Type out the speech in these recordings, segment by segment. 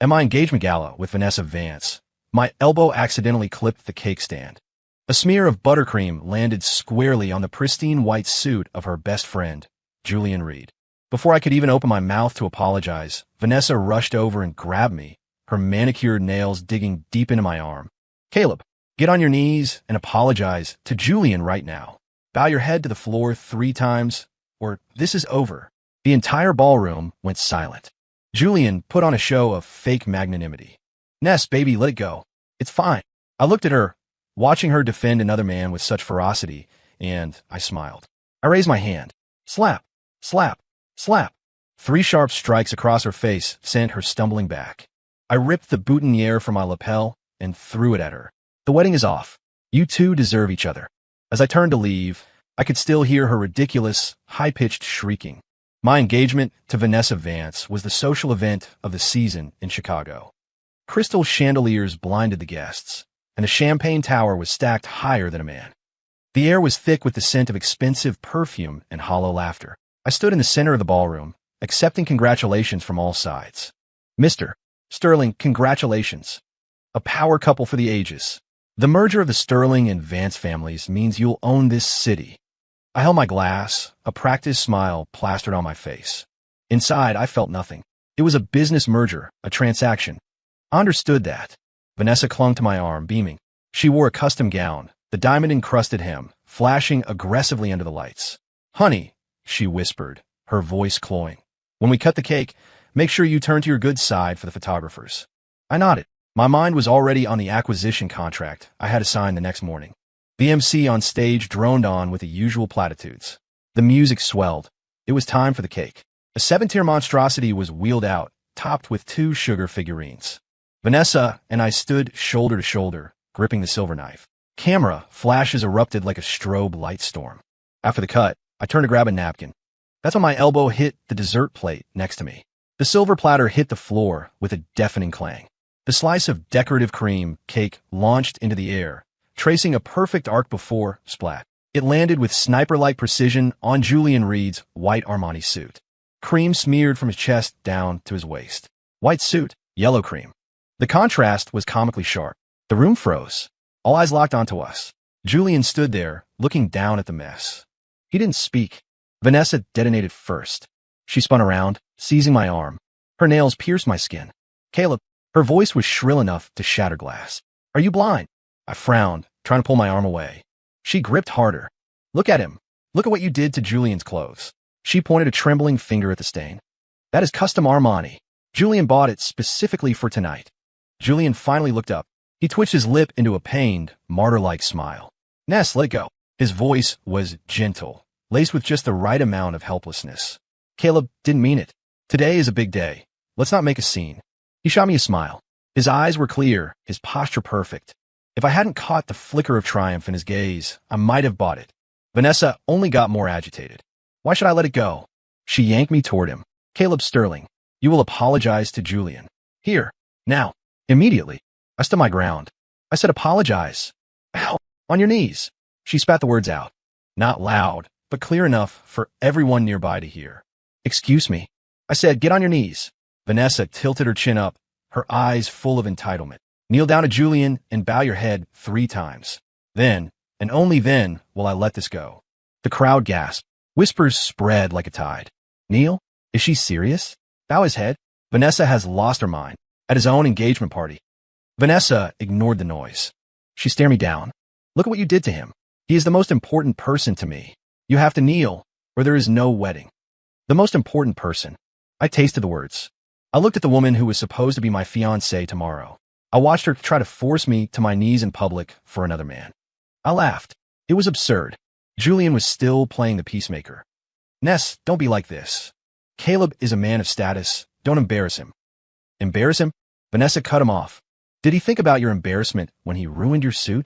At my engagement gala with Vanessa Vance, my elbow accidentally clipped the cake stand. A smear of buttercream landed squarely on the pristine white suit of her best friend, Julian Reed. Before I could even open my mouth to apologize, Vanessa rushed over and grabbed me, her manicured nails digging deep into my arm. "Caleb, get on your knees and apologize to Julian right now. Bow your head to the floor 3 times, or this is over." The entire ballroom went silent. Julian put on a show of fake magnanimity. "Ness, baby, let it go. It's fine." I looked at her, watching her defend another man with such ferocity, and I smiled. I raised my hand. Slap, slap, slap. 3 sharp strikes across her face sent her stumbling back. I ripped the boutonniere from my lapel and threw it at her. "The wedding is off. You two deserve each other." As I turned to leave, I could still hear her ridiculous, high-pitched shrieking. My engagement to Vanessa Vance was the social event of the season in Chicago. Crystal chandeliers blinded the guests, and the champagne tower was stacked higher than a man. The air was thick with the scent of expensive perfume and hollow laughter. I stood in the center of the ballroom, accepting congratulations from all sides. "Mr. Sterling, congratulations. A power couple for the ages. The merger of the Sterling and Vance families means you'll own this city." I held my glass, a practiced smile plastered on my face. Inside, I felt nothing. It was a business merger, a transaction. I understood that. Vanessa clung to my arm, beaming. She wore a custom gown, the diamond-encrusted hem, flashing aggressively under the lights. "Honey," she whispered, her voice cloying. "When we cut the cake, make sure you turn to your good side for the photographers." I nodded. My mind was already on the acquisition contract I had to sign the next morning. The MC on stage droned on with the usual platitudes. The music swelled. It was time for the cake. A 7-tier monstrosity was wheeled out, topped with 2 sugar figurines. Vanessa and I stood shoulder to shoulder, gripping the silver knife. Camera flashes erupted like a strobe light storm. After the cut, I turned to grab a napkin. That's when my elbow hit the dessert plate next to me. The silver platter hit the floor with a deafening clang. The slice of decorative cream cake launched into the air, tracing a perfect arc before splat. It landed with sniper-like precision on Julian Reed's white Armani suit. Cream smeared from his chest down to his waist. White suit, yellow cream. The contrast was comically sharp. The room froze. All eyes locked onto us. Julian stood there, looking down at the mess. He didn't speak. Vanessa detonated first. She spun around, seizing my arm. Her nails pierced my skin. "Caleb." Her voice was shrill enough to shatter glass. "Are you blind?" I frowned, trying to pull my arm away. She gripped harder. "Look at him. Look at what you did to Julian's clothes." She pointed a trembling finger at the stain. "That is custom Armani. Julian bought it specifically for tonight." Julian finally looked up. He twitched his lip into a pained, martyr-like smile. "Ness, let it go." His voice was gentle, laced with just the right amount of helplessness. "Caleb didn't mean it. Today is a big day. Let's not make a scene." He shot me a smile. His eyes were clear, his posture perfect. If I hadn't caught the flicker of triumph in his gaze, I might have bought it. Vanessa only got more agitated. "Why should I let it go?" She yanked me toward him. "Caleb Sterling, you will apologize to Julian. Here, now, immediately." I stood my ground. I said, "Apologize." "Ow, on your knees." She spat the words out. Not loud, but clear enough for everyone nearby to hear. "Excuse me." I said, "Get on your knees." Vanessa tilted her chin up, her eyes full of entitlement. "Kneel down to Julian and bow your head 3 times. Then, and only then, will I let this go." The crowd gasped. Whispers spread like a tide. "Kneel? Is she serious? Bow his head? Vanessa has lost her mind. At his own engagement party." Vanessa ignored the noise. She stared me down. "Look at what you did to him. He is the most important person to me. You have to kneel, or there is no wedding." The most important person. I tasted the words. I looked at the woman who was supposed to be my fiancée tomorrow. I watched her try to force me to my knees in public for another man. I laughed. It was absurd. Julian was still playing the peacemaker. "Ness, don't be like this. Caleb is a man of status. Don't embarrass him." "Embarrass him?" Vanessa cut him off. "Did he think about your embarrassment when he ruined your suit?"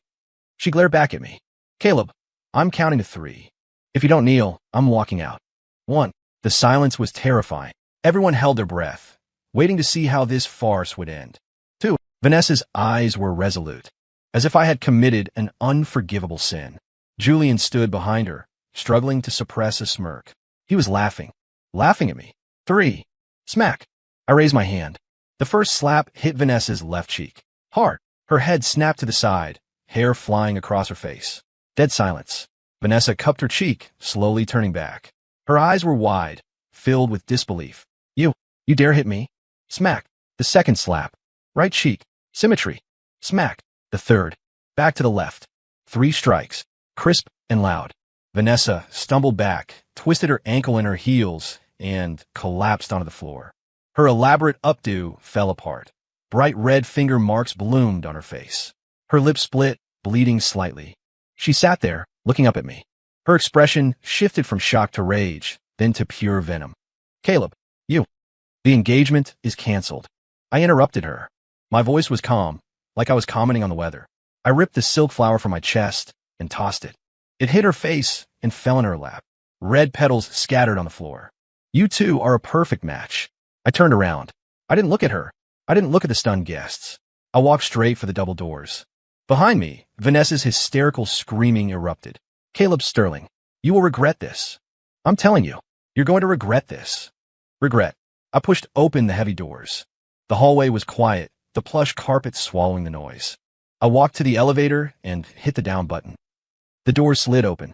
She glared back at me. "Caleb, I'm counting to 3. If you don't kneel, I'm walking out." 1. The silence was terrifying. Everyone held their breath, waiting to see how this farce would end. 2. Vanessa's eyes were resolute, as if I had committed an unforgivable sin. Julian stood behind her, struggling to suppress a smirk. He was laughing at me. 3. Smack. I raised my hand. The first slap hit Vanessa's left cheek. Hard. Her head snapped to the side, hair flying across her face. Dead silence. Vanessa cupped her cheek, slowly turning back. Her eyes were wide, filled with disbelief. You dare hit me? Smack. The second slap. Right cheek. Symmetry. Smack. The third. Back to the left. 3 strikes. Crisp and loud. Vanessa stumbled back, twisted her ankle in her heels, and collapsed onto the floor. Her elaborate updo fell apart. Bright red finger marks bloomed on her face. Her lips split, bleeding slightly. She sat there, looking up at me. Her expression shifted from shock to rage, then to pure venom. Caleb, the engagement is canceled. I interrupted her. My voice was calm, like I was commenting on the weather. I ripped the silk flower from my chest and tossed it. It hit her face and fell in her lap. Red petals scattered on the floor. You two are a perfect match. I turned around. I didn't look at her. I didn't look at the stunned guests. I walked straight for the double doors. Behind me, Vanessa's hysterical screaming erupted. Caleb Sterling, you will regret this. I'm telling you, you're going to regret this. Regret. I pushed open the heavy doors. The hallway was quiet, the plush carpet swallowing the noise. I walked to the elevator and hit the down button. The door slid open.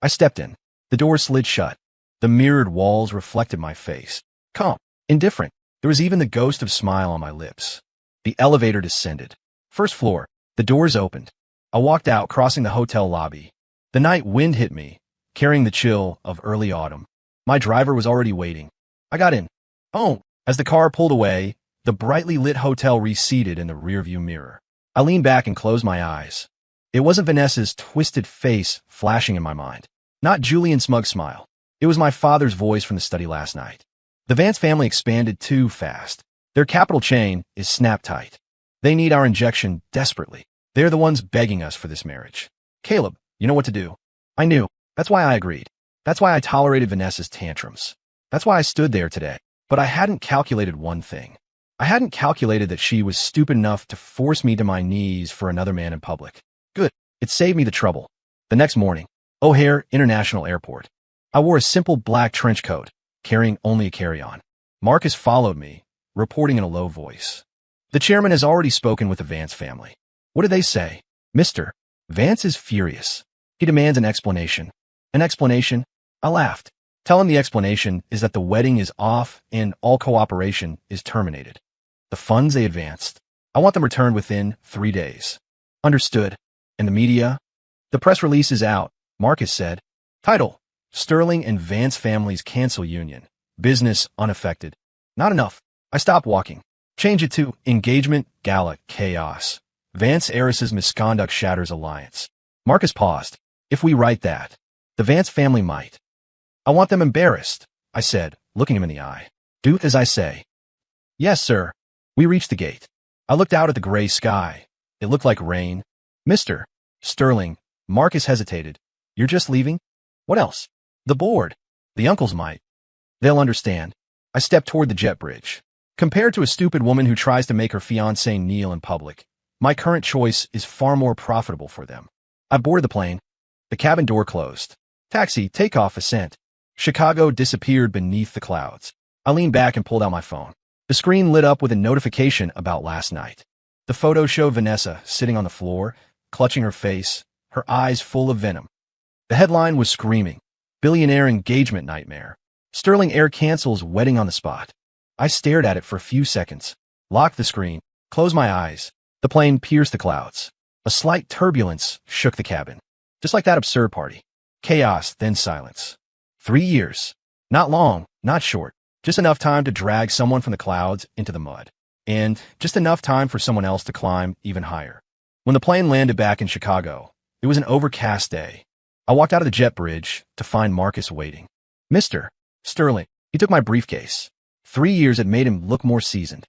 I stepped in. The door slid shut. The mirrored walls reflected my face. Calm, indifferent. There was even the ghost of smile on my lips. The elevator descended. First floor. The doors opened. I walked out, crossing the hotel lobby. The night wind hit me, carrying the chill of early autumn. My driver was already waiting. I got in. Oh, as the car pulled away, the brightly lit hotel receded in the rearview mirror. I leaned back and closed my eyes. It wasn't Vanessa's twisted face flashing in my mind. Not Julian's smug smile. It was my father's voice from the study last night. The Vance family expanded too fast. Their capital chain is snap tight. They need our injection desperately. They're the ones begging us for this marriage. Caleb, you know what to do. I knew. That's why I agreed. That's why I tolerated Vanessa's tantrums. That's why I stood there today. But I hadn't calculated one thing. I hadn't calculated that she was stupid enough to force me to my knees for another man in public. Good. It saved me the trouble. The next morning, O'Hare International Airport. I wore a simple black trench coat, carrying only a carry-on. Marcus followed me, reporting in a low voice. The chairman has already spoken with the Vance family. What did they say? Mr. Vance is furious. He demands an explanation. An explanation? I laughed. Tell him the explanation is that the wedding is off and all cooperation is terminated. The funds they advanced. I want them returned within 3 days. Understood. And the media? The press release is out, Marcus said. Title: Sterling and Vance families cancel union. Business unaffected. Not enough. I stopped walking. Change it to engagement, gala, chaos. Vance heiress's misconduct shatters alliance. Marcus paused. If we write that, the Vance family might. I want them embarrassed, I said, looking him in the eye. Do as I say. Yes, sir. We reached the gate. I looked out at the gray sky. It looked like rain. Mr. Sterling, Marcus hesitated. You're just leaving? What else? The board. The uncles might. They'll understand. I stepped toward the jet bridge. Compared to a stupid woman who tries to make her fiancé kneel in public, my current choice is far more profitable for them. I boarded the plane. The cabin door closed. Taxi, takeoff, ascent. Chicago disappeared beneath the clouds. I leaned back and pulled out my phone. The screen lit up with a notification about last night. The photo showed Vanessa sitting on the floor, clutching her face, her eyes full of venom. The headline was screaming, "Billionaire engagement nightmare. Sterling Air cancels wedding on the spot." I stared at it for a few seconds, locked the screen, closed my eyes. The plane pierced the clouds. A slight turbulence shook the cabin. Just like that absurd party. Chaos, then silence. 3 years. Not long, not short. Just enough time to drag someone from the clouds into the mud. And just enough time for someone else to climb even higher. When the plane landed back in Chicago, it was an overcast day. I walked out of the jet bridge to find Marcus waiting. Mr. Sterling. He took my briefcase. 3 years had made him look more seasoned.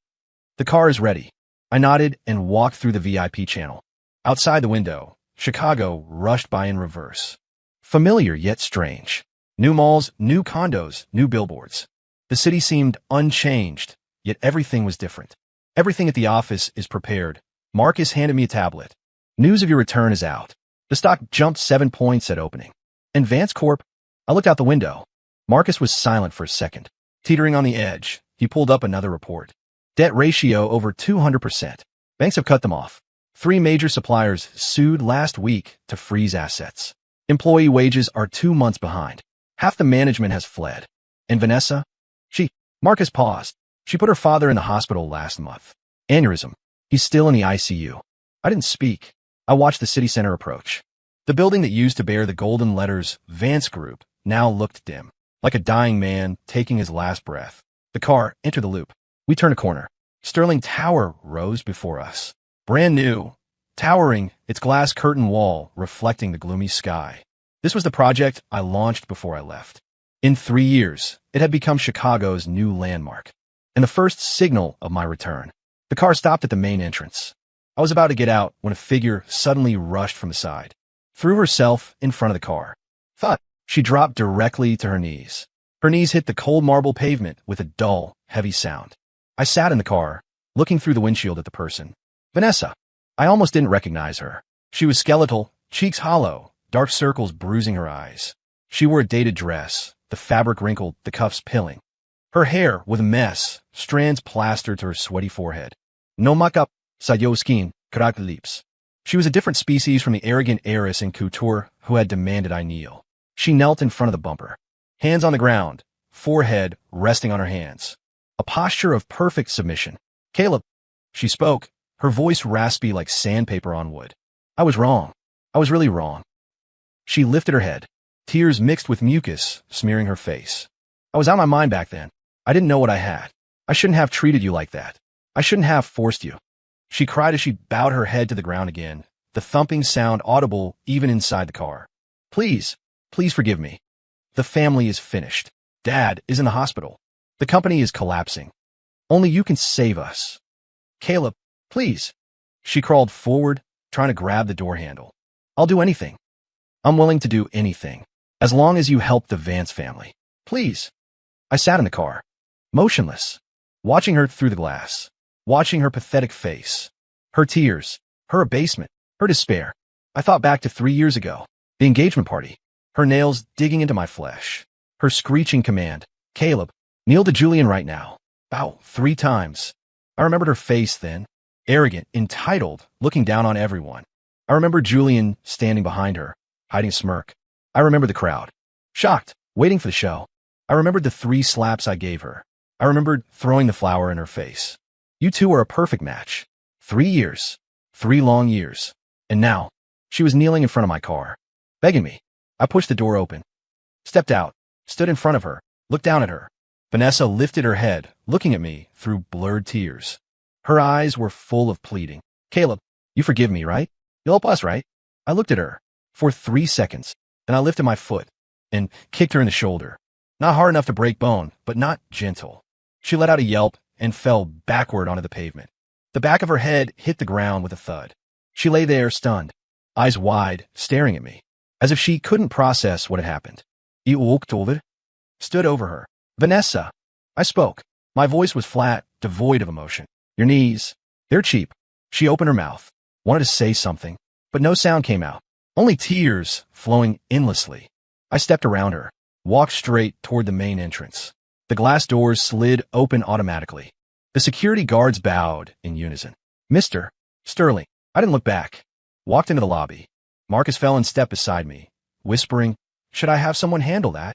The car is ready. I nodded and walked through the VIP channel. Outside the window, Chicago rushed by in reverse. Familiar yet strange. New malls, new condos, new billboards. The city seemed unchanged, yet everything was different. Everything at the office is prepared. Marcus handed me a tablet. News of your return is out. The stock jumped 7 points at opening. And Vance Corp? I looked out the window. Marcus was silent for a second. Teetering on the edge, he pulled up another report. Debt ratio over 200%. Banks have cut them off. 3 major suppliers sued last week to freeze assets. Employee wages are 2 months behind. Half the management has fled. And Vanessa? Marcus paused. She put her father in the hospital last month. Aneurysm. He's still in the ICU. I didn't speak. I watched the city center approach. The building that used to bear the golden letters Vance Group now looked dim, like a dying man taking his last breath. The car entered the loop. We turned a corner. Sterling Tower rose before us. Brand new, towering, its glass curtain wall reflecting the gloomy sky. This was the project I launched before I left. In 3 years, it had become Chicago's new landmark, and the first signal of my return. The car stopped at the main entrance. I was about to get out when a figure suddenly rushed from the side, threw herself in front of the car. Thud! She dropped directly to her knees. Her knees hit the cold marble pavement with a dull, heavy sound. I sat in the car, looking through the windshield at the person. Vanessa. I almost didn't recognize her. She was skeletal, cheeks hollow, dark circles bruising her eyes. She wore a dated dress, the fabric wrinkled, the cuffs pilling. Her hair was a mess, strands plastered to her sweaty forehead. No makeup, sayo skin, karak lips. She was a different species from the arrogant heiress in couture who had demanded I kneel. She knelt in front of the bumper, hands on the ground, forehead resting on her hands. A posture of perfect submission. Caleb. She spoke, her voice raspy like sandpaper on wood. I was wrong. I was really wrong. She lifted her head, tears mixed with mucus smearing her face. I was out of my mind back then. I didn't know what I had. I shouldn't have treated you like that. I shouldn't have forced you. She cried as she bowed her head to the ground again, the thumping sound audible even inside the car. Please forgive me. The family is finished. Dad is in the hospital. The company is collapsing. Only you can save us. Caleb, please. She crawled forward, trying to grab the door handle. I'll do anything. I'm willing to do anything, as long as you help the Vance family. Please. I sat in the car, motionless, watching her through the glass, watching her pathetic face, her tears, her abasement, her despair. I thought back to 3 years ago, the engagement party, her nails digging into my flesh, her screeching command, Caleb, kneel to Julian right now. About 3 times. I remembered her face then, arrogant, entitled, looking down on everyone. I remembered Julian standing behind her, hiding a smirk. I remembered the crowd, shocked, waiting for the show. I remembered the 3 slaps I gave her. I remembered throwing the flower in her face. You two are a perfect match. 3 years. 3 long years. And now, she was kneeling in front of my car, begging me. I pushed the door open, stepped out, stood in front of her, looked down at her. Vanessa lifted her head, looking at me through blurred tears. Her eyes were full of pleading. Caleb, you forgive me, right? You'll help us, right? I looked at her for 3 seconds, then I lifted my foot and kicked her in the shoulder. Not hard enough to break bone, but not gentle. She let out a yelp and fell backward onto the pavement. The back of her head hit the ground with a thud. She lay there stunned, eyes wide, staring at me, as if she couldn't process what had happened. I walked over, stood over her. Vanessa. I spoke. My voice was flat, devoid of emotion. Your knees. They're cheap. She opened her mouth, wanted to say something, but no sound came out. Only tears flowing endlessly. I stepped around her, walked straight toward the main entrance. The glass doors slid open automatically. The security guards bowed in unison. Mr. Sterling. I didn't look back. Walked into the lobby. Marcus fell in step beside me, whispering, should I have someone handle that?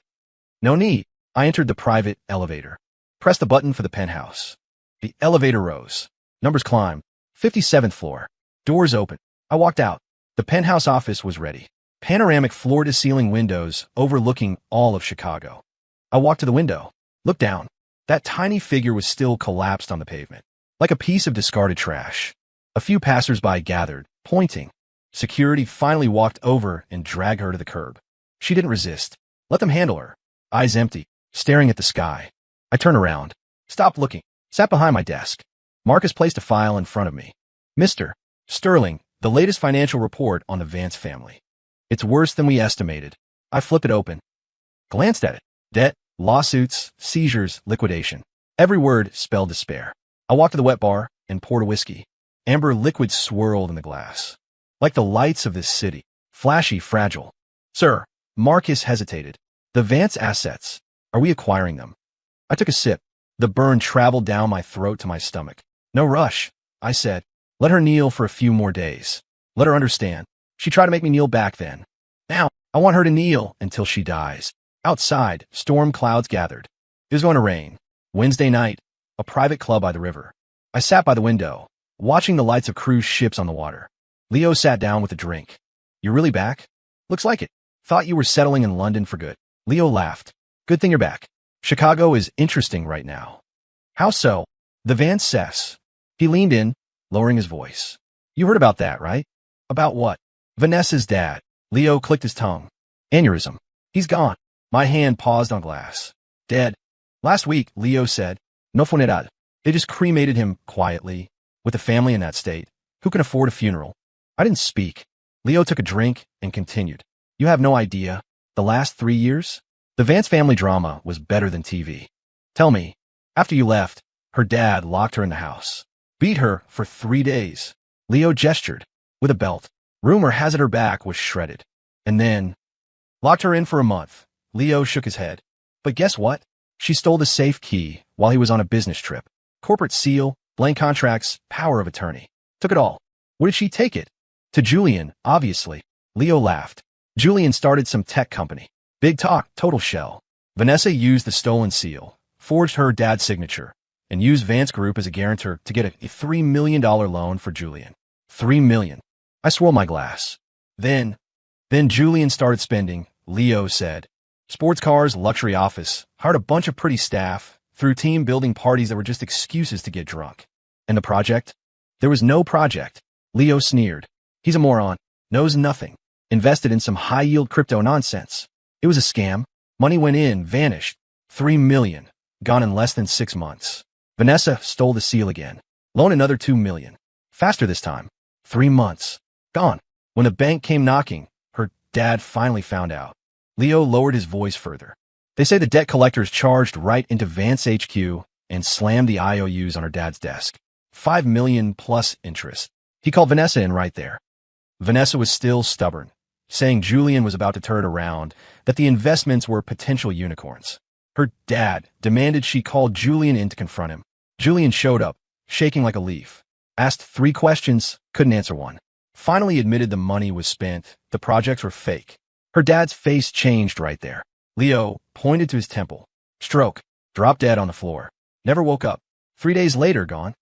No need. I entered the private elevator. Pressed the button for the penthouse. The elevator rose. Numbers climbed. 57th floor. Doors open. I walked out. The penthouse office was ready. Panoramic floor-to-ceiling windows overlooking all of Chicago. I walked to the window. Looked down. That tiny figure was still collapsed on the pavement, like a piece of discarded trash. A few passers-by gathered, pointing. Security finally walked over and dragged her to the curb. She didn't resist. Let them handle her. Eyes empty, staring at the sky. I turned around, stopped looking, sat behind my desk. Marcus placed a file in front of me. Mr. Sterling, the latest financial report on the Vance family. It's worse than we estimated. I flipped it open, glanced at it. Debt, lawsuits, seizures, liquidation. Every word spelled despair. I walked to the wet bar and poured a whiskey. Amber liquid swirled in the glass. Like the lights of this city. Flashy, fragile. Sir, Marcus hesitated. The Vance assets. Are we acquiring them? I took a sip, The burn traveled down my throat to my stomach. No rush, I said. Let her kneel for a few more days. Let her understand. She tried to make me kneel back then. Now, I want her to kneel until she dies. Outside, storm clouds gathered. It was going to rain. Wednesday night, a private club by the river. I sat by the window, watching the lights of cruise ships on the water. Leo sat down with a drink. You really back? Looks like it. Thought you were settling in London for good. Leo laughed. Good thing you're back. Chicago is interesting right now. How so? The Van Cess. He leaned in, lowering his voice. You heard about that, right? About what? Vanessa's dad. Leo clicked his tongue. Aneurysm. He's gone. My hand paused on glass. Dead. Last week, Leo said. No funeral. They just cremated him quietly. With a family in that state, who can afford a funeral? I didn't speak. Leo took a drink and continued. You have no idea. The last 3 years? The Vance family drama was better than TV. Tell me, after you left, her dad locked her in the house. Beat her for 3 days. Leo gestured. With a belt. Rumor has it her back was shredded. And then locked her in for a month. Leo shook his head. But guess what? She stole the safe key while he was on a business trip. Corporate seal, blank contracts, power of attorney. Took it all. Where did she take it? To Julian, obviously. Leo laughed. Julian started some tech company. Big talk, total shell. Vanessa used the stolen seal, forged her dad's signature, and used Vance Group as a guarantor to get a $3 million loan for Julian. $3 million. I swirled my glass. Then Julian started spending, Leo said. Sports cars, luxury office, hired a bunch of pretty staff, threw team building parties that were just excuses to get drunk. And the project? There was no project. Leo sneered. He's a moron. Knows nothing. Invested in some high-yield crypto nonsense. It was a scam. Money went in, vanished. $3 million. Gone in less than 6 months. Vanessa stole the seal again. Loan another $2 million. Faster this time. 3 months. Gone. When the bank came knocking, her dad finally found out. Leo lowered his voice further. They say the debt collectors charged right into Vance HQ and slammed the IOUs on her dad's desk. $5 million plus interest. He called Vanessa in right there. Vanessa was still stubborn, saying Julian was about to turn it around, that the investments were potential unicorns. Her dad demanded she call Julian in to confront him. Julian showed up, shaking like a leaf. Asked 3 questions, couldn't answer one. Finally admitted the money was spent, the projects were fake. Her dad's face changed right there. Leo pointed to his temple. Stroke. Dropped dead on the floor. Never woke up. 3 days later, gone.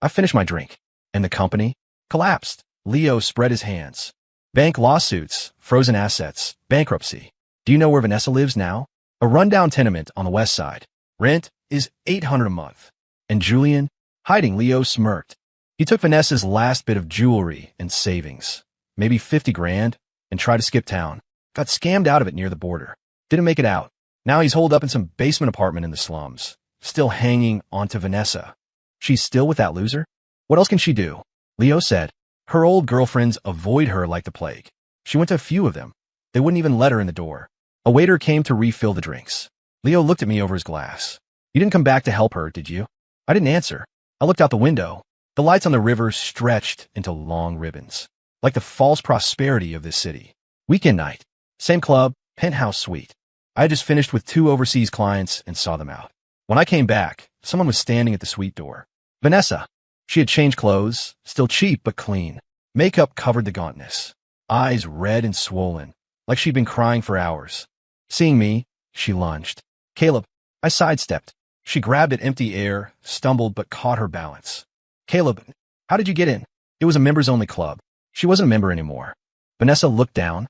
I finished my drink. And the company? Collapsed. Leo spread his hands. Bank lawsuits, frozen assets, bankruptcy. Do you know where Vanessa lives now? A rundown tenement on the west side. Rent is $800 a month. And Julian? Hiding. Leo smirked. He took Vanessa's last bit of jewelry and savings, maybe 50 grand, and tried to skip town. Got scammed out of it near the border. Didn't make it out. Now he's holed up in some basement apartment in the slums, still hanging onto Vanessa. She's still with that loser? What else can she do? Leo said. Her old girlfriends avoid her like the plague. She went to a few of them. They wouldn't even let her in the door. A waiter came to refill the drinks. Leo looked at me over his glass. You didn't come back to help her, did you? I didn't answer. I looked out the window. The lights on the river stretched into long ribbons, like the false prosperity of this city. Weekend night. Same club, penthouse suite. I had just finished with 2 overseas clients and saw them out. When I came back, someone was standing at the suite door. Vanessa. She had changed clothes, still cheap but clean. Makeup covered the gauntness. Eyes red and swollen, like she'd been crying for hours. Seeing me, she lunged. Caleb. I sidestepped. She grabbed at empty air, stumbled but caught her balance. Caleb, how did you get in? It was a members-only club. She wasn't a member anymore. Vanessa looked down.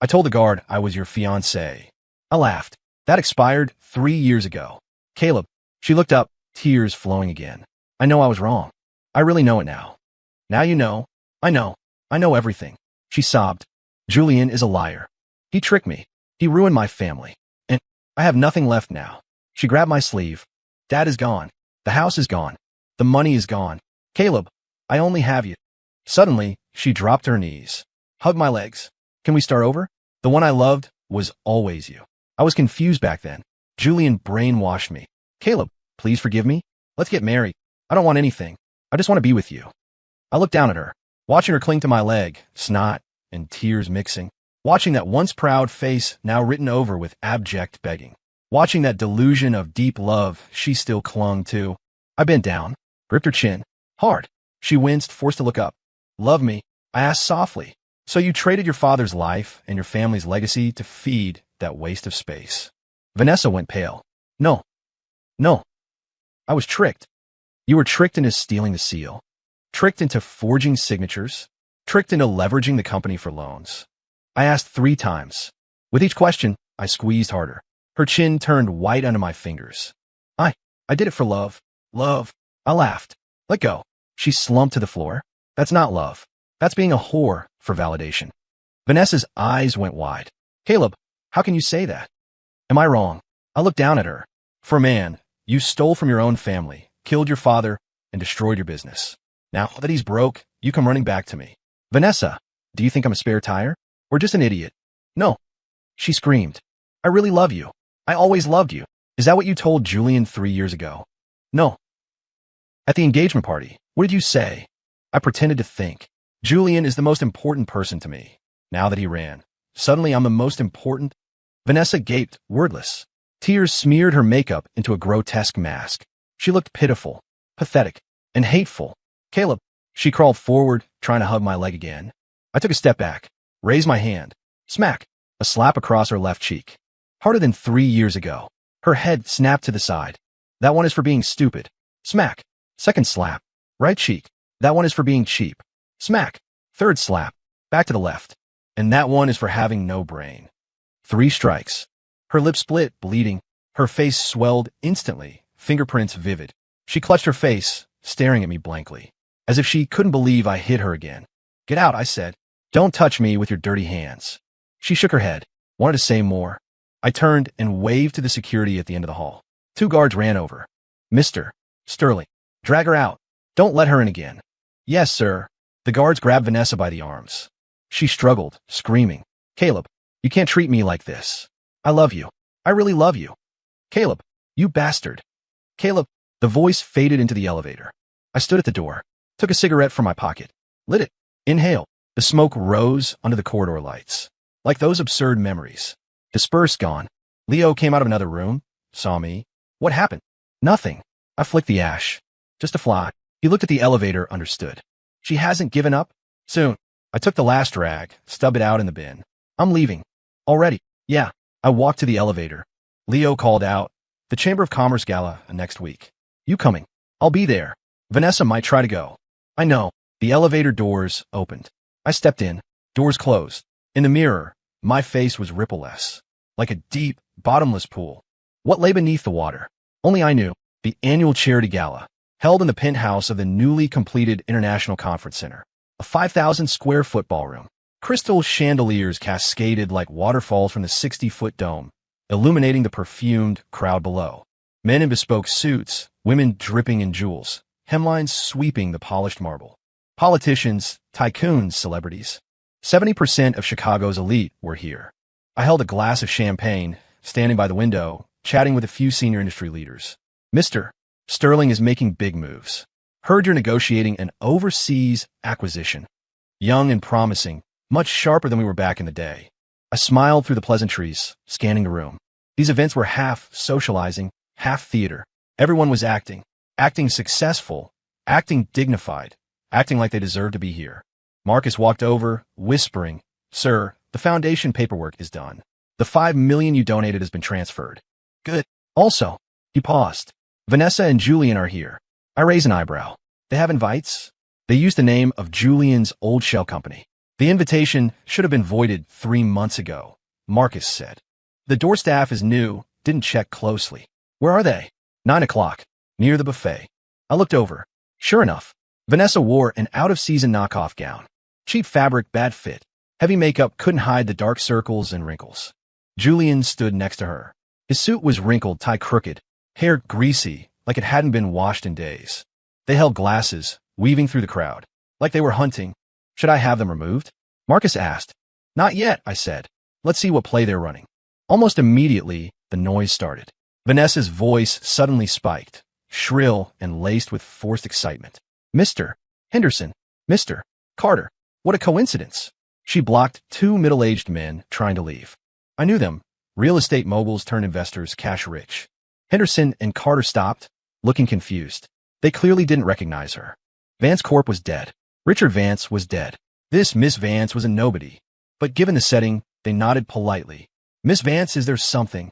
I told the guard I was your fiancé. I laughed. That expired 3 years ago. Caleb. She looked up, tears flowing again. I know I was wrong. I really know it now. Now you know. I know. I know everything. She sobbed. Julian is a liar. He tricked me. He ruined my family. And I have nothing left now. She grabbed my sleeve. Dad is gone. The house is gone. The money is gone. Caleb, I only have you. Suddenly, she dropped her knees. Hugged my legs. Can we start over? The one I loved was always you. I was confused back then. Julian brainwashed me. Caleb, please forgive me. Let's get married. I don't want anything. I just want to be with you. I looked down at her, watching her cling to my leg, snot and tears mixing, watching that once proud face now written over with abject begging. Watching that delusion of deep love she still clung to. I bent down, gripped her chin. Hard. She winced, forced to look up. Love me? I asked softly. So you traded your father's life and your family's legacy to feed that waste of space? Vanessa went pale. No. No. I was tricked. You were tricked into stealing the seal. Tricked into forging signatures. Tricked into leveraging the company for loans. I asked 3 times. With each question, I squeezed harder. Her chin turned white under my fingers. I did it for love. Love. I laughed. Let go. She slumped to the floor. That's not love. That's being a whore for validation. Vanessa's eyes went wide. Caleb, how can you say that? Am I wrong? I looked down at her. For a man, you stole from your own family, killed your father, and destroyed your business. Now that he's broke, you come running back to me. Vanessa, do you think I'm a spare tire? Or just an idiot? No. She screamed. I really love you. I always loved you. Is that what you told Julian 3 years ago? No. At the engagement party, what did you say? I pretended to think. Julian is the most important person to me. Now that he ran, suddenly I'm the most important. Vanessa gaped, wordless. Tears smeared her makeup into a grotesque mask. She looked pitiful, pathetic, and hateful. Caleb, she crawled forward, trying to hug my leg again. I took a step back, raised my hand. Smack! A slap across her left cheek. Harder than 3 years ago. Her head snapped to the side. That one is for being stupid. Smack! Second slap. Right cheek. That one is for being cheap. Smack! Third slap. Back to the left. And that one is for having no brain. 3 strikes. Her lips split, bleeding. Her face swelled instantly, fingerprints vivid. She clutched her face, staring at me blankly, as if she couldn't believe I hit her again. Get out, I said. Don't touch me with your dirty hands. She shook her head, wanted to say more. I turned and waved to the security at the end of the hall. 2 guards ran over. Mr. Sterling, drag her out. Don't let her in again. Yes, sir. The guards grabbed Vanessa by the arms. She struggled, screaming. Caleb, you can't treat me like this. I love you. I really love you. Caleb, you bastard. Caleb, the voice faded into the elevator. I stood at the door, took a cigarette from my pocket, lit it, inhaled. The smoke rose under the corridor lights, like those absurd memories. Dispersed, gone. Leo came out of another room, saw me. What happened? Nothing. I flicked the ash. Just a fly. He looked at the elevator, understood. She hasn't given up? Soon. I took the last rag, stubbed it out in the bin. I'm leaving. Already. Yeah. I walked to the elevator. Leo called out. The Chamber of Commerce Gala next week. You coming? I'll be there. Vanessa might try to go. I know. The elevator doors opened. I stepped in. Doors closed. In the mirror, my face was rippleless, like a deep, bottomless pool. What lay beneath the water? Only I knew. The annual charity gala, held in the penthouse of the newly completed International Conference Center, a 5,000-square-foot ballroom. Crystal chandeliers cascaded like waterfalls from the 60-foot dome, illuminating the perfumed crowd below. Men in bespoke suits, women dripping in jewels, hemlines sweeping the polished marble. Politicians, tycoons, celebrities. 70% of Chicago's elite were here. I held a glass of champagne, standing by the window, chatting with a few senior industry leaders. Mr. Sterling is making big moves. Heard you're negotiating an overseas acquisition. Young and promising, much sharper than we were back in the day. I smiled through the pleasantries, scanning the room. These events were half socializing, half theater. Everyone was acting successful, acting dignified, acting like they deserved to be here. Marcus walked over, whispering, Sir, the foundation paperwork is done. The $5 million you donated has been transferred. Good. Also, he paused. Vanessa and Julian are here. I raise an eyebrow. They have invites? They used the name of Julian's old shell company. The invitation should have been voided 3 months ago, Marcus said. The door staff is new, didn't check closely. Where are they? 9 o'clock, near the buffet. I looked over. Sure enough, Vanessa wore an out-of-season knockoff gown. Cheap fabric, bad fit. Heavy makeup couldn't hide the dark circles and wrinkles. Julian stood next to her. His suit was wrinkled, tie crooked, hair greasy, like it hadn't been washed in days. They held glasses, weaving through the crowd, like they were hunting. Should I have them removed? Marcus asked. Not yet, I said. Let's see what play they're running. Almost immediately, the noise started. Vanessa's voice suddenly spiked, shrill and laced with forced excitement. Mr. Henderson, Mr. Carter, what a coincidence. She blocked 2 middle-aged men trying to leave. I knew them, Real estate moguls turn investors cash rich. Henderson and Carter stopped, looking confused. They clearly didn't recognize her. Vance Corp was dead. Richard Vance was dead. This Miss Vance was a nobody. But given the setting, they nodded politely. Miss Vance, is there something?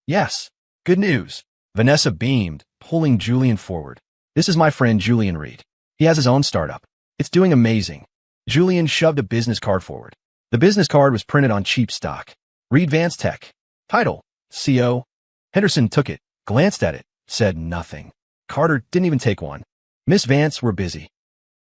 Yes. Good news. Vanessa beamed, pulling Julian forward. This is my friend Julian Reed. He has his own startup. It's doing amazing. Julian shoved a business card forward. The business card was printed on cheap stock. Reed Vance Tech. Title, CO. Henderson took it, glanced at it, said nothing. Carter didn't even take one. Miss Vance, we're busy.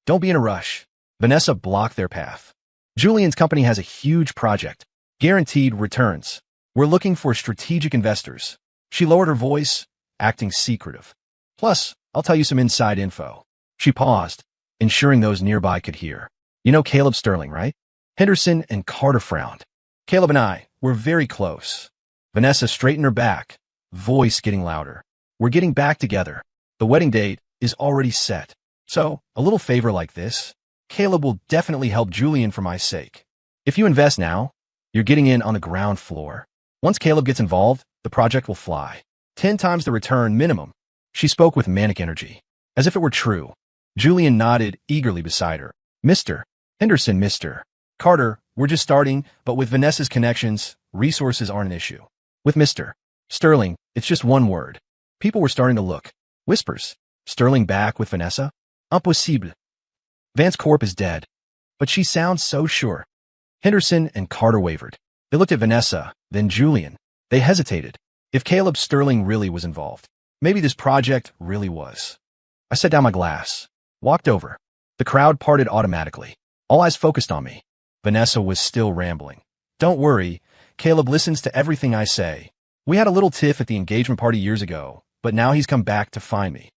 Don't be in a rush. Vanessa blocked their path. Julian's company has a huge project. Guaranteed returns. We're looking for strategic investors. She lowered her voice, acting secretive. Plus, I'll tell you some inside info. She paused, ensuring those nearby could hear. You know Caleb Sterling, right? Henderson and Carter frowned. Caleb and I, we're very close. Vanessa straightened her back, voice getting louder. We're getting back together. The wedding date is already set. So, a little favor like this, Caleb will definitely help Julian for my sake. If you invest now, you're getting in on the ground floor. Once Caleb gets involved, the project will fly. 10 times the return minimum. She spoke with manic energy, as if it were true. Julian nodded eagerly beside her. Mr. Henderson, Mr. Carter, we're just starting, but with Vanessa's connections, resources aren't an issue. With Mr. Sterling, it's just one word. People were starting to look. Whispers. Sterling back with Vanessa? Impossible. Vance Corp is dead. But she sounds so sure. Henderson and Carter wavered. They looked at Vanessa, then Julian. They hesitated. If Caleb Sterling really was involved, maybe this project really was. I set down my glass, walked over. The crowd parted automatically. All eyes focused on me. Vanessa was still rambling. Don't worry, Caleb listens to everything I say. We had a little tiff at the engagement party years ago, but now he's come back to find me.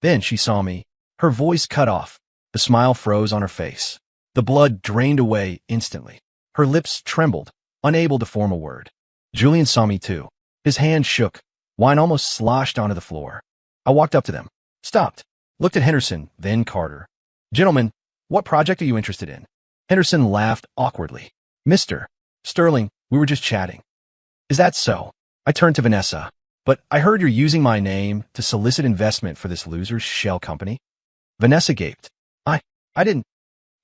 Then she saw me. Her voice cut off. The smile froze on her face. The blood drained away instantly. Her lips trembled, unable to form a word. Julian saw me too. His hand shook. Wine almost sloshed onto the floor. I walked up to them, stopped, looked at Henderson, then Carter. Gentlemen, what project are you interested in? Henderson laughed awkwardly. Mr. Sterling, we were just chatting. Is that so? I turned to Vanessa. But I heard you're using my name to solicit investment for this loser's shell company. Vanessa gaped. I didn't.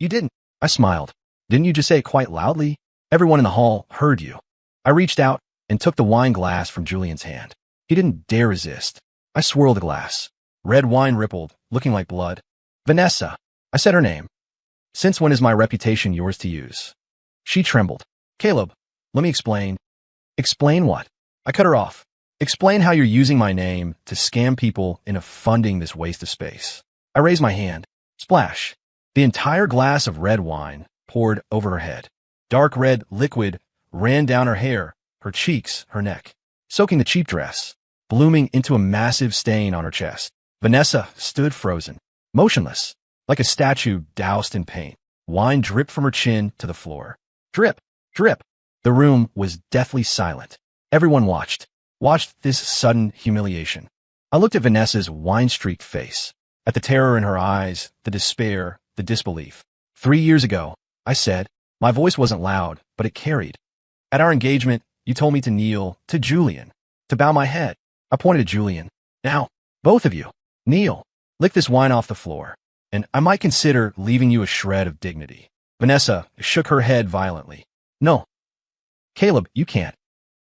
You didn't. I smiled. Didn't you just say it quite loudly? Everyone in the hall heard you. I reached out and took the wine glass from Julian's hand. He didn't dare resist. I swirled the glass. Red wine rippled, looking like blood. Vanessa. I said her name. Since when is my reputation yours to use? She trembled. Caleb, let me explain. Explain what? I cut her off. Explain how you're using my name to scam people into funding this waste of space. I raised my hand. Splash. The entire glass of red wine poured over her head. Dark red liquid ran down her hair, her cheeks, her neck, soaking the cheap dress, blooming into a massive stain on her chest. Vanessa stood frozen, motionless, like a statue doused in paint. Wine dripped from her chin to the floor. Drip, drip. The room was deathly silent. Everyone watched this sudden humiliation. I looked at Vanessa's wine-streaked face, at the terror in her eyes, the despair, the disbelief. 3 years ago, I said, my voice wasn't loud, but it carried. At our engagement, you told me to kneel, to Julian, to bow my head. I pointed to Julian. Now, both of you, kneel, lick this wine off the floor, and I might consider leaving you a shred of dignity. Vanessa shook her head violently. No. Caleb, you can't.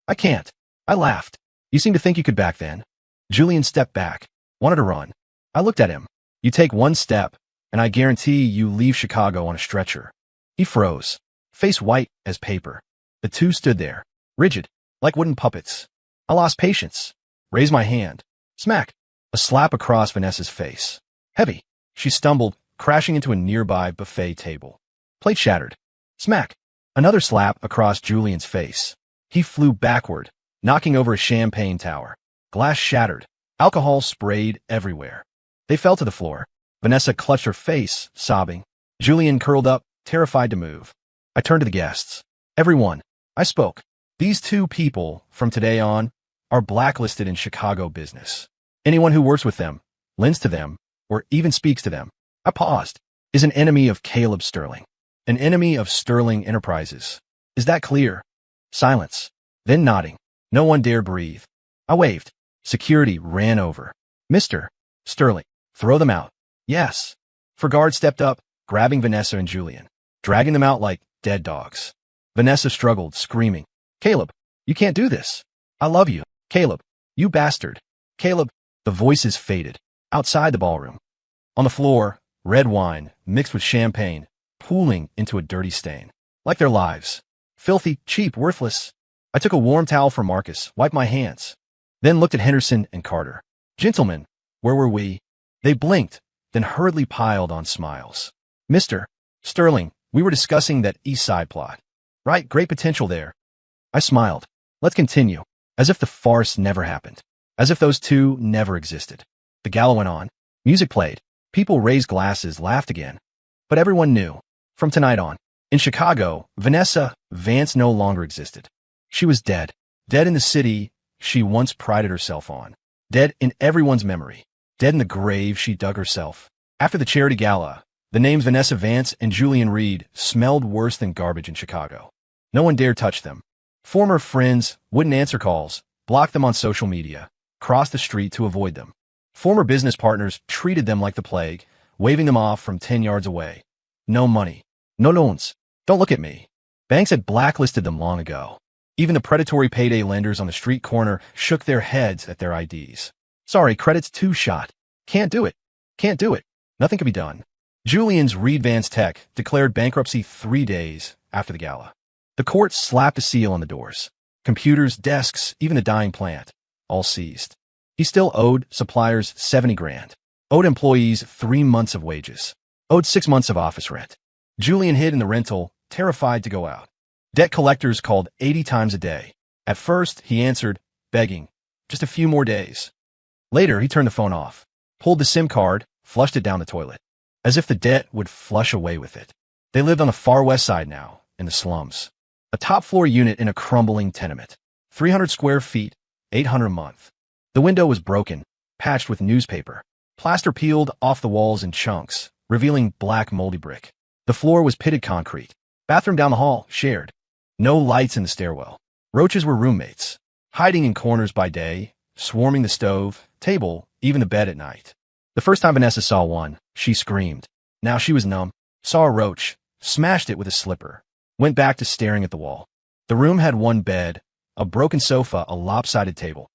I can't. I laughed. You seemed to think you could back then. Julian stepped back, wanted to run. I looked at him. You take one step, and I guarantee you leave Chicago on a stretcher. He froze, face white as paper. The two stood there, rigid, like wooden puppets. I lost patience. Raised my hand. Smack. A slap across Vanessa's face. Heavy. She stumbled, crashing into a nearby buffet table. Plate shattered. Smack. Another slap across Julian's face. He flew backward, knocking over a champagne tower. Glass shattered. Alcohol sprayed everywhere. They fell to the floor. Vanessa clutched her face, sobbing. Julian curled up, terrified to move. I turned to the guests. Everyone. I spoke. These two people, from today on, are blacklisted in Chicago business. Anyone who works with them, lends to them, or even speaks to them, I paused, is an enemy of Caleb Sterling. An enemy of Sterling Enterprises. Is that clear? Silence. Then nodding. No one dared breathe. I waved. Security ran over. Mr. Sterling, throw them out. Yes. For guard stepped up, grabbing Vanessa and Julian, dragging them out like dead dogs. Vanessa struggled, screaming, Caleb, you can't do this. I love you. Caleb, you bastard. Caleb. The voices faded. Outside the ballroom. On the floor, red wine, mixed with champagne, pooling into a dirty stain. Like their lives. Filthy, cheap, worthless. I took a warm towel from Marcus, wiped my hands. Then looked at Henderson and Carter. Gentlemen, where were we? They blinked, then hurriedly piled on smiles. Mr. Sterling, we were discussing that East Side plot. Right, great potential there. I smiled. Let's continue. As if the farce never happened. As if those two never existed. The gala went on. Music played. People raised glasses, laughed again. But everyone knew. From tonight on. In Chicago, Vanessa Vance no longer existed. She was dead. Dead in the city she once prided herself on. Dead in everyone's memory. Dead in the grave she dug herself. After the charity gala, the names Vanessa Vance and Julian Reed smelled worse than garbage in Chicago. No one dared touch them. Former friends wouldn't answer calls, blocked them on social media, crossed the street to avoid them. Former business partners treated them like the plague, waving them off from 10 yards away. No money. No loans. Don't look at me. Banks had blacklisted them long ago. Even the predatory payday lenders on the street corner shook their heads at their IDs. Sorry, credit's too shot. Can't do it. Can't do it. Nothing can be done. Julian's Reed Vance Tech declared bankruptcy 3 days after the gala. The court slapped a seal on the doors. Computers, desks, even the dying plant, all seized. He still owed suppliers 70 grand. Owed employees 3 months of wages. Owed 6 months of office rent. Julian hid in the rental, terrified to go out. Debt collectors called 80 times a day. At first, he answered, begging, just a few more days. Later, he turned the phone off, pulled the SIM card, flushed it down the toilet, as if the debt would flush away with it. They lived on the far west side now, in the slums. A top-floor unit in a crumbling tenement. 300 square feet, $800 a month. The window was broken, patched with newspaper. Plaster peeled off the walls in chunks, revealing black moldy brick. The floor was pitted concrete. Bathroom down the hall, shared. No lights in the stairwell. Roaches were roommates, hiding in corners by day, swarming the stove, table, even the bed at night. The first time Vanessa saw one, she screamed. Now she was numb, saw a roach, smashed it with a slipper, went back to staring at the wall. The room had one bed, a broken sofa, a lopsided table.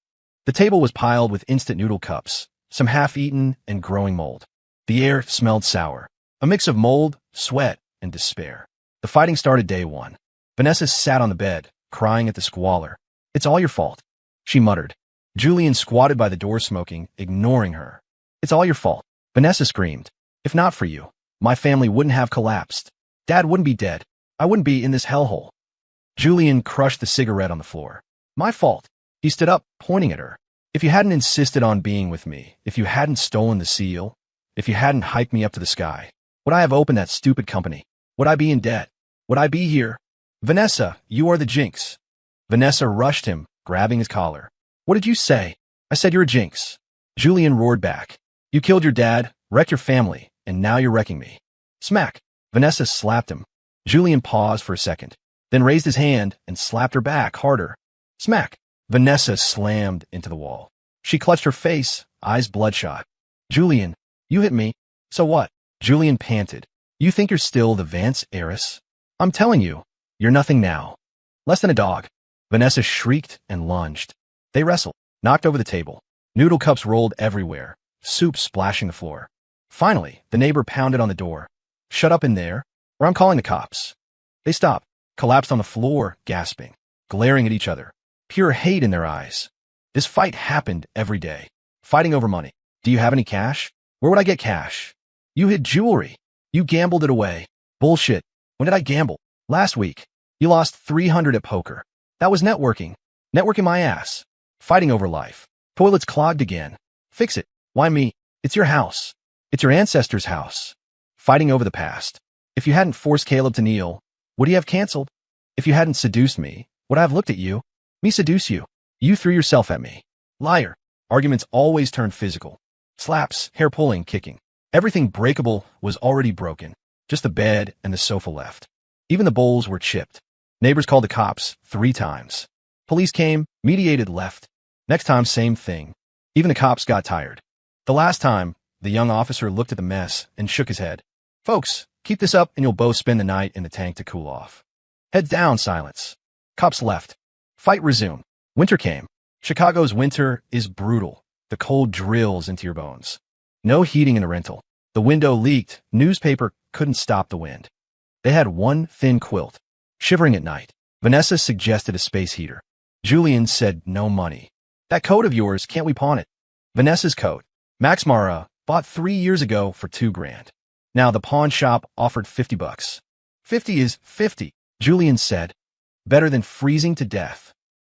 The table was piled with instant noodle cups, some half-eaten and growing mold. The air smelled sour, a mix of mold, sweat, and despair. The fighting started day one. Vanessa sat on the bed, crying at the squalor. It's all your fault, she muttered. Julian squatted by the door smoking, ignoring her. It's all your fault, Vanessa screamed. If not for you, my family wouldn't have collapsed. Dad wouldn't be dead. I wouldn't be in this hellhole. Julian crushed the cigarette on the floor. My fault. He stood up, pointing at her. If you hadn't insisted on being with me, if you hadn't stolen the seal, if you hadn't hiked me up to the sky, would I have opened that stupid company? Would I be in debt? Would I be here? Vanessa, you are the jinx. Vanessa rushed him, grabbing his collar. What did you say? I said you're a jinx. Julian roared back. You killed your dad, wrecked your family, and now you're wrecking me. Smack. Vanessa slapped him. Julian paused for a second, then raised his hand and slapped her back harder. Smack. Vanessa slammed into the wall. She clutched her face, eyes bloodshot. Julian, you hit me. So what? Julian panted. You think you're still the Vance heiress? I'm telling you, you're nothing now. Less than a dog. Vanessa shrieked and lunged. They wrestled, knocked over the table. Noodle cups rolled everywhere, soup splashing the floor. Finally, the neighbor pounded on the door. Shut up in there, or I'm calling the cops. They stopped, collapsed on the floor, gasping, glaring at each other. Pure hate in their eyes. This fight happened every day. Fighting over money. Do you have any cash? Where would I get cash? You hid jewelry. You gambled it away. Bullshit. When did I gamble? Last week. You lost 300 at poker. That was networking. Networking my ass. Fighting over life. Toilets clogged again. Fix it. Why me? It's your house. It's your ancestors' house. Fighting over the past. If you hadn't forced Caleb to kneel, would he have canceled? If you hadn't seduced me, would I have looked at you? Me seduce you. You threw yourself at me. Liar. Arguments always turn physical. Slaps, hair pulling, kicking. Everything breakable was already broken. Just the bed and the sofa left. Even the bowls were chipped. Neighbors called the cops 3 times. Police came, mediated, left. Next time, same thing. Even the cops got tired. The last time, the young officer looked at the mess and shook his head. Folks, keep this up and you'll both spend the night in the tank to cool off. Heads down, silence. Cops left. Fight resumed. Winter came. Chicago's winter is brutal. The cold drills into your bones. No heating in the rental. The window leaked. Newspaper couldn't stop the wind. They had one thin quilt. Shivering at night. Vanessa suggested a space heater. Julian said no money. That coat of yours, can't we pawn it? Vanessa's coat. Max Mara bought 3 years ago for $2,000. Now the pawn shop offered $50. 50 is 50, Julian said. Better than freezing to death.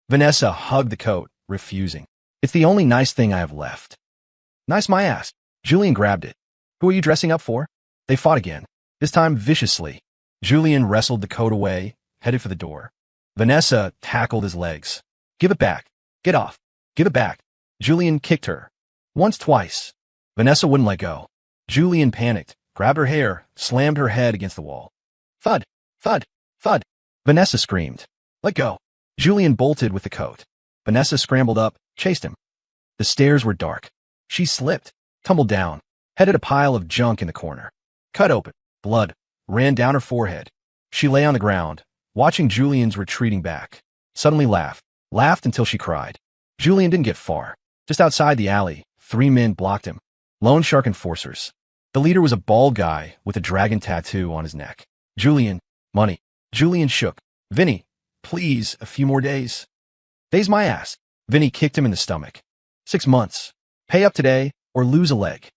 Vanessa hugged the coat, refusing. It's the only nice thing I have left. Nice my ass. Julian grabbed it. Who are you dressing up for? They fought again, this time viciously. Julian wrestled the coat away, headed for the door. Vanessa tackled his legs. Give it back. Get off. Give it back. Julian kicked her. Once, twice. Vanessa wouldn't let go. Julian panicked, grabbed her hair, slammed her head against the wall. Thud, thud, thud. Vanessa screamed. Let go. Julian bolted with the coat. Vanessa scrambled up, chased him. The stairs were dark. She slipped, tumbled down, headed a pile of junk in the corner. Cut open. Blood ran down her forehead. She lay on the ground, watching Julian's retreating back. Suddenly laughed until she cried. Julian didn't get far. Just outside the alley, 3 men blocked him. Loan shark enforcers. The leader was a bald guy with a dragon tattoo on his neck. Julian, money. Julian shook. Vinny, please, a few more days. Days my ass. Vinny kicked him in the stomach. 6 months. Pay up today or lose a leg.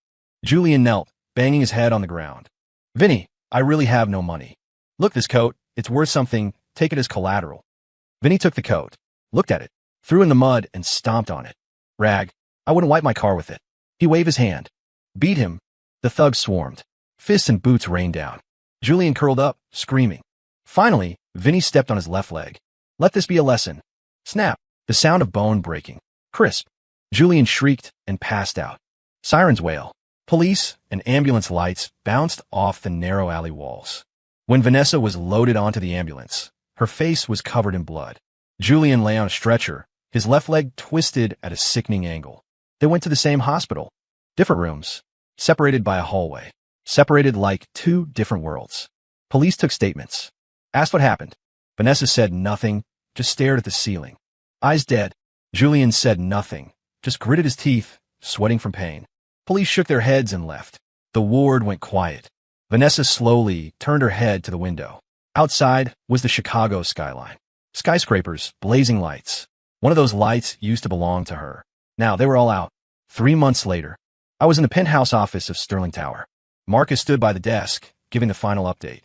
Julian knelt, banging his head on the ground. Vinny, I really have no money. Look, this coat, it's worth something, take it as collateral. Vinny took the coat, looked at it, threw in the mud and stomped on it. Rag, I wouldn't wipe my car with it. He waved his hand. Beat him. The thugs swarmed. Fists and boots rained down. Julian curled up, screaming. Finally, Vinny stepped on his left leg. Let this be a lesson. Snap. The sound of bone breaking. Crisp. Julian shrieked and passed out. Sirens wail. Police and ambulance lights bounced off the narrow alley walls. When Vanessa was loaded onto the ambulance, her face was covered in blood. Julian lay on a stretcher, his left leg twisted at a sickening angle. They went to the same hospital. Different rooms, separated by a hallway. Separated like 2 different worlds. Police took statements. Asked what happened. Vanessa said nothing, just stared at the ceiling. Eyes dead. Julian said nothing, just gritted his teeth, sweating from pain. Police shook their heads and left. The ward went quiet. Vanessa slowly turned her head to the window. Outside was the Chicago skyline. Skyscrapers, blazing lights. One of those lights used to belong to her. Now they were all out. 3 months later, I was in the penthouse office of Sterling Tower. Marcus stood by the desk, giving the final update.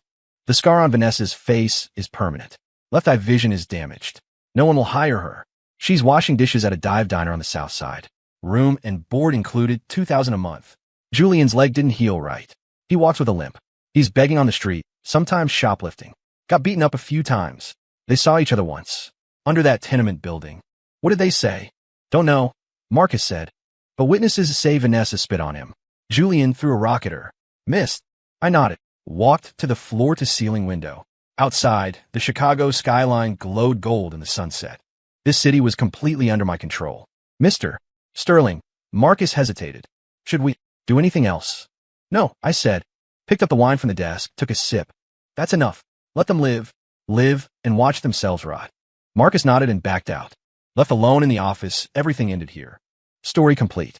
The scar on Vanessa's face is permanent. Left eye vision is damaged. No one will hire her. She's washing dishes at a dive diner on the south side. Room and board included, $2,000 a month. Julian's leg didn't heal right. He walks with a limp. He's begging on the street, sometimes shoplifting. Got beaten up a few times. They saw each other once. Under that tenement building. What did they say? Don't know, Marcus said. But witnesses say Vanessa spit on him. Julian threw a rock at her. Missed. I nodded. Walked to the floor-to-ceiling window. Outside, the Chicago skyline glowed gold in the sunset. This city was completely under my control. Mr. Sterling, Marcus hesitated. Should we do anything else? No, I said. Picked up the wine from the desk, took a sip. That's enough. Let them live, and watch themselves rot. Marcus nodded and backed out. Left alone in the office, everything ended here. Story complete.